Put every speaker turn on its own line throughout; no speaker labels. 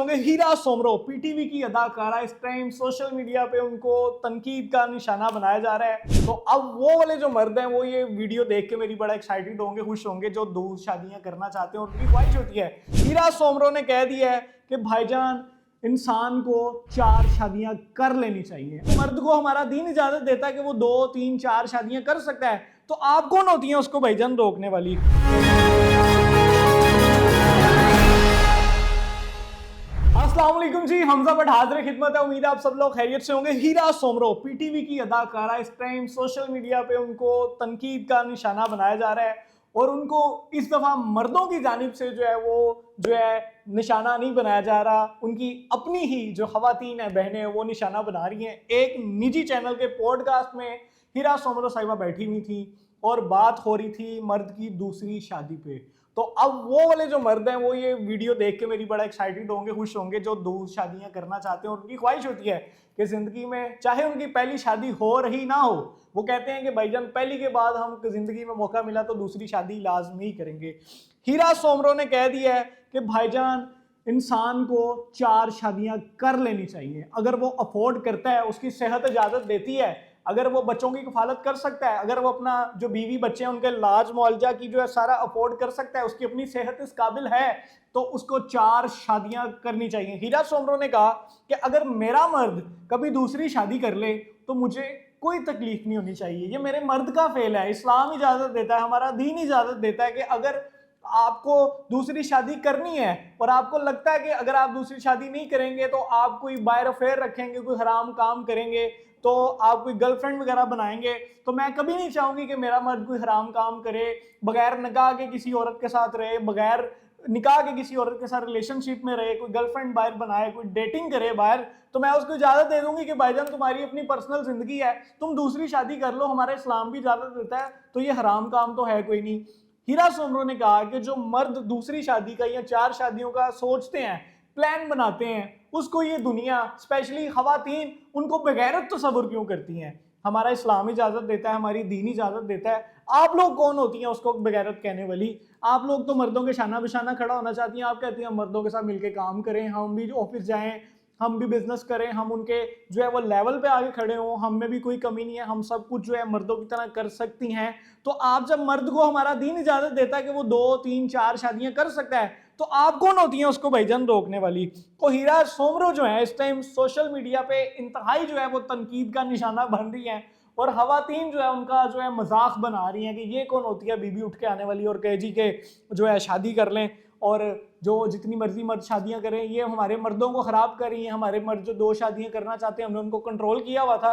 होंगे हीरा सोमरो, पीटीवी की अदाकारा। इस टाइम सोशल मीडिया पे उनको तनकीद का निशाना बनाया जा रहा है। तो अब वो वाले जो मर्द हैं वो ये वीडियो देख के मेरी बड़ा एक्साइटेड होंगे, खुश होंगे, जो 2 शादियां करना चाहते हैं और उनकी ख्वाहिश होती है। हीरा सोमरो ने कह दिया है कि भाईजान इंसान को 4 शादियां कर लेनी चाहिए। तो मर्द को हमारा दीन इजाजत देता है कि वो 2, 3, 4 शादियां कर सकता है। तो आप कौन होती हैं उसको भाईजान रोकने वाली? अस्सलाम वालेकुम जी, हमजा बट हाजिर खिदमत है। उम्मीद है आप सब लोग खैरियत से होंगे। हीरा सोमरो, पीटीवी की अदाकारा। इस टाइम सोशल मीडिया पे उनको तनकीद का निशाना बनाया जा रहा है और उनको इस दफा मर्दों की जानिब से जो है निशाना नहीं बनाया जा रहा, उनकी अपनी ही जो खवातीन है, बहनें हैं, वो निशाना बना रही हैं। एक निजी चैनल के पॉडकास्ट में हीरा सोमरो साहिबा बैठी हुई थी और बात हो रही थी मर्द की दूसरी शादी पे। तो अब वो वाले जो मर्द हैं वो ये वीडियो देख के मेरी बड़ा एक्साइटेड होंगे, खुश होंगे, जो 2 शादियां करना चाहते हैं और उनकी ख्वाहिश होती है कि जिंदगी में चाहे उनकी पहली शादी हो रही ना हो, वो कहते हैं कि भाईजान पहली के बाद हम जिंदगी में मौका मिला तो दूसरी शादी लाजमी करेंगे। हीरा सोमरो ने कह दिया है कि भाईजान इंसान को 4 शादियां कर लेनी चाहिए। अगर वो अफोर्ड करता है, उसकी सेहत इजाजत देती है, अगर वो बच्चों की कफालत कर सकता है, अगर वो अपना जो बीवी बच्चे हैं उनके इलाज मुआवजा की जो है सारा अफोर्ड कर सकता है, उसकी अपनी सेहत इस काबिल है, तो उसको 4 शादियां करनी चाहिए। हीरा सोमरो ने कहा कि अगर मेरा मर्द कभी दूसरी शादी कर ले तो मुझे कोई तकलीफ नहीं होनी चाहिए। ये मेरे मर्द का फेल है। इस्लाम इजाजत देता है, हमारा दीन इजाजत देता है कि अगर आपको दूसरी शादी करनी है और आपको लगता है कि अगर आप दूसरी शादी नहीं करेंगे तो आप कोई बाहर अफेयर रखेंगे, कोई हराम काम करेंगे, तो आप कोई गर्लफ्रेंड वगैरह बनाएंगे, तो मैं कभी नहीं चाहूंगी कि मेरा मर्द कोई हराम काम करे, बगैर निकाह के किसी औरत के साथ रहे, बगैर निकाह के किसी औरत के साथ रिलेशनशिप में रहे, कोई गर्लफ्रेंड बाहर बनाए, कोई डेटिंग करे बाहर, तो मैं उसको इजाजत दे दूंगी कि भाईजान तुम्हारी अपनी पर्सनल जिंदगी है, तुम दूसरी शादी कर लो, हमारा इस्लाम भी इजाजत देता है, तो ये हराम काम तो है कोई नहीं। हीरा सोमरो ने कहा कि जो मर्द दूसरी शादी का या 4 शादियों का सोचते हैं, प्लान बनाते हैं, उसको ये दुनिया स्पेशली खवातीन उनको बेगैरत तसव्वुर क्यों करती हैं? हमारा इस्लाम इजाजत देता है, हमारी दीन इजाजत देता है। आप लोग कौन होती हैं उसको बेगैरत कहने वाली? आप लोग तो मर्दों के शाना बिशाना खड़ा होना चाहती हैं। आप कहती हैं मर्दों के साथ मिलकर काम करें, हम भी ऑफिस जाएं, हम भी बिजनेस करें, हम उनके जो है वो लेवल पे आगे खड़े हों, हम में भी कोई कमी नहीं है, हम सब कुछ जो है मर्दों की तरह कर सकती हैं। तो आप जब मर्द को हमारा दीन इजाजत देता है कि वो 2, 3, 4 शादियां कर सकता है, तो आप कौन होती हैं उसको भाईजान रोकने वाली? तो हीरा सोमरो जो है इस टाइम सोशल मीडिया पे इंतहाई जो है वो तनकीद का निशाना बन रही हैं और खवातीन जो है उनका जो है मजाक बना रही हैं कि ये कौन होती है बीबी उठ के आने वाली और कहे जी के जो है शादी कर लें, और जो जितनी मर्जी मर्द शादियां करें, ये हमारे मर्दों को खराब कर रही हैं। हमारे मर्द जो 2 शादियां करना चाहते हैं, हमने उनको कंट्रोल किया हुआ था,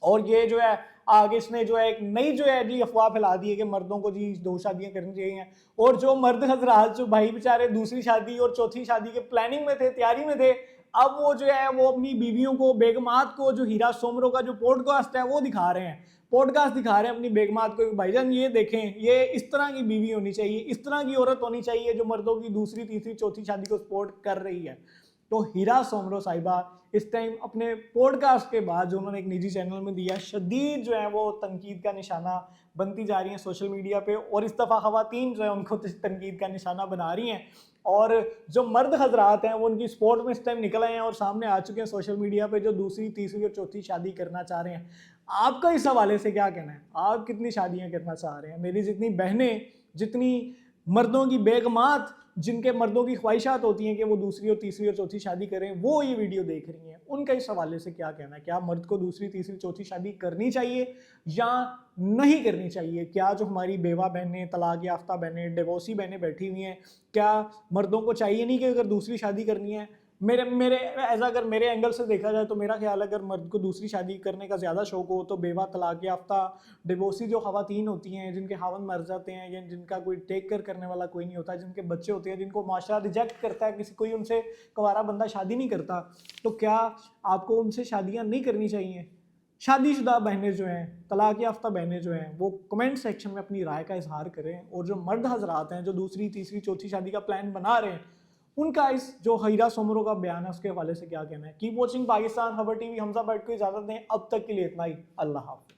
और ये जो है आगे इसने जो है एक नई जो है जी अफवाह फैला दी है कि मर्दों को जी 2 शादियां करनी चाहिए। और जो मर्द हजरात जो भाई बेचारे दूसरी शादी और चौथी शादी के प्लानिंग में थे, तैयारी में थे, अब वो जो है वो अपनी बीवियों को, बेगमात को, जो हीरा सोमरो का जो पॉडकास्ट है वो दिखा रहे हैं, पॉडकास्ट दिखा रहे हैं अपनी बेगमात को, भाईजान ये देखें, ये इस तरह की बीवी होनी चाहिए, इस तरह की औरत होनी चाहिए जो मर्दों की दूसरी, तीसरी, चौथी शादी को सपोर्ट कर रही है। तो हीरा सोमरो साहिबा इस टाइम अपने पॉडकास्ट के बाद जो उन्होंने एक निजी चैनल में दिया, शदीद जो है वो तनकीद का निशाना बनती जा रही हैं सोशल मीडिया पे, और इस दफ़ा खवातीन जो है उनको तनकीद का निशाना बना रही हैं, और जो मर्द हजरात हैं वो उनकी सपोर्ट में इस टाइम निकल आए हैं और सामने आ चुके हैं सोशल मीडिया पे, जो दूसरी, तीसरी और चौथी शादी करना चाह रहे हैं। आपका इस हवाले से क्या कहना है? आप कितनी शादियां करना चाह रहे हैं? मेरी जितनी बहनें, जितनी मर्दों की बेगमात, जिनके मर्दों की ख्वाहिशात होती हैं कि वो दूसरी और तीसरी और चौथी शादी करें, वो ये वीडियो देख रही हैं, उनका इस हवाले से क्या कहना है? क्या मर्द को दूसरी, तीसरी, चौथी शादी करनी चाहिए या नहीं करनी चाहिए? क्या जो हमारी बेवा बहनें, तलाक याफ्ता बहनें, डिवोर्सी बहनें बैठी हुई हैं, क्या मर्दों को चाहिए नहीं कि अगर दूसरी शादी करनी है? अगर मेरे एंगल से देखा जाए तो मेरा ख्याल है अगर मर्द को दूसरी शादी करने का ज़्यादा शौक हो तो बेवा, तलाक याफ्ता, डिवोर्सी जो खवातीन होती हैं, जिनके खावंद मर जाते हैं या जिनका कोई टेक केयर करने वाला कोई नहीं होता, जिनके बच्चे होते हैं, जिनको माशरा रिजेक्ट करता है, किसी कोई उनसे कुंवारा बंदा शादी नहीं करता, तो क्या आपको उनसे शादियाँ नहीं करनी चाहिए? शादीशुदा बहनें जो हैं, तलाक याफ्ता बहनें जो हैं, वो कमेंट सेक्शन में अपनी राय का इजहार करें, और जो मर्द हजरात हैं जो दूसरी, तीसरी, चौथी शादी का प्लान बना रहे हैं, उनका इस जो हीरा सोमरो का बयान है उसके हवाले से क्या कहना है? कीप वॉचिंग पाकिस्तान खबर टीवी। हमजा बट को इजाजत दें, अब तक के लिए इतना ही। अल्लाह हाफ़िज़।